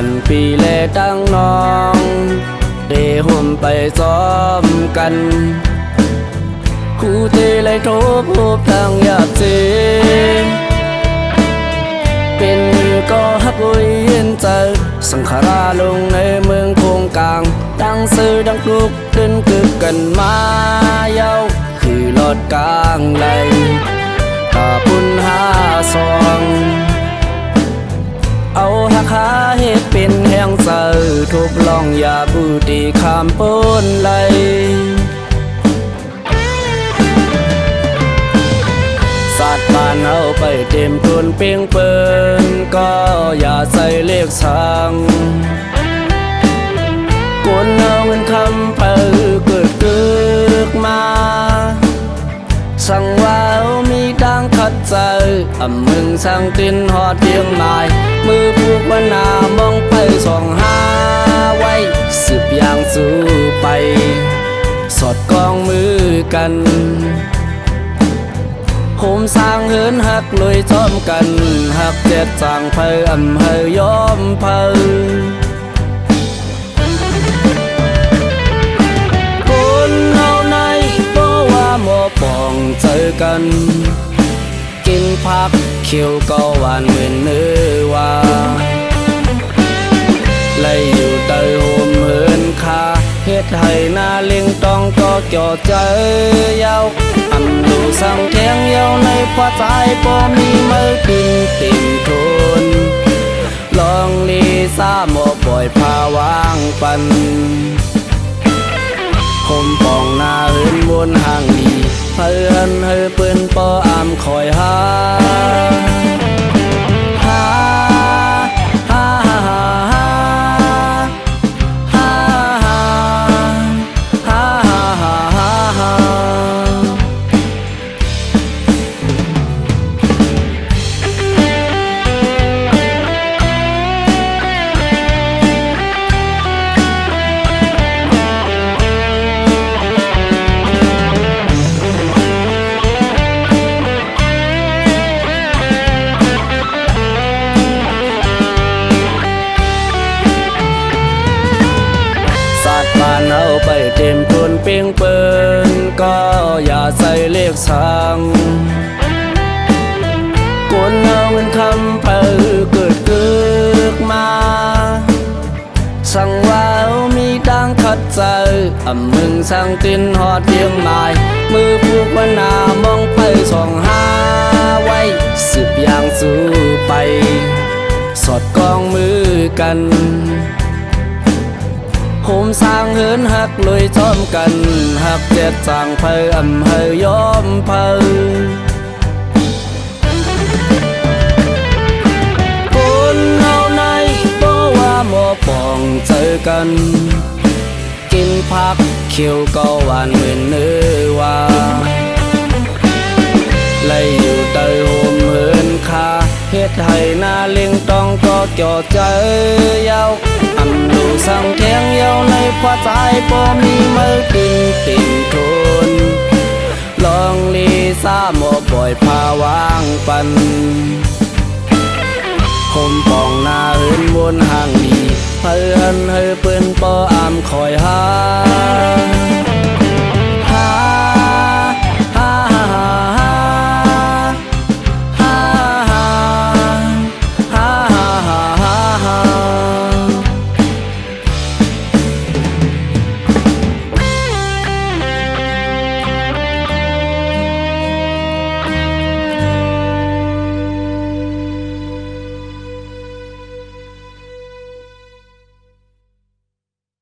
นปีแลตั้งน้องเดห่มไปซ้อมกันคู่เตเลยโทบพบทางยากเจเป็นก็ฮักไว้เห็นใจสังขาราลงในเมืองโคงกลางดังซื้อดังปลุกขึ้นกึกกันมาเย้าคือลอดกลางไหลตาปุ่น5 ซองเอาหักหาเหตุเป็นแห่งเสือทุบลองอย่าบูตีคำปนไหลศาสตร์บ้านเอาไปเต็มทุนเปียงเปินก็อย่าใส่เลขสั่งกวนเอาเงินคำเปิดเกิดกึกมาสั่งว่ามีดังขัดใจมึงสั่งตินหอดเตียงไม้มือผูกวันนามองไปส่องหาไว้สืบอย่างสู้ไปสอดกองมือกันโฮมสร้างเหินหักลุยซ้อมกันหักเจ็ดจางเพอเฮยอมเพอคนเอาในเพราะว่าหมอปองเจอกันกินผักเขียวก็หวานเหมือนเนื้อว่าไล่อยู่ใต้โฮมเหินคาเฮ็ดให้หน้าเลี้ยงต้องก็เกี่ยวใจยาวดูสั่งแทงเย้าในพระใจพอมีมือขึ้นติ่มทนลองลีซ่าหมอปล่อยพาวางปันคมปองหน้าเหินบนห่างดีเพื่อนเฮอปืนปออามคอยหาเอาไปเต็มทุนเปียงเปินก็อย่าใส่เลขสั่งกวนเอาเงินคำเปิดเกิดกึกมาสั่งว่ามีดังขัดใจมึงสั่งตินหอดเตียงไม้มือผูกวันนามองไปส่องหาไว้สืบอย่างสู้ไปสอดกองมือกันโฮมสร้างเหินหักลุยซ้อมกันหักเจ็ดจางเพอเฮยอมเพอคนเอาในเพราะว่าหมอปองเจอกันกินผักเขียวก็หวานเหมือนเนื้อว่าไล่อยู่ใต้โฮมเหินคาเฮ็ดให้หน้าเลี้ยงต้องก็เกี่ยวใจยาวดูสั่งแทงเย้าในพระใจพอมีมือขึ้นติ่มทนลองลีซ่าหมอปล่อยพาวางปันคมปองหน้าเหินบนห่างดีเพื่อนเฮอปืนปออามคอยหา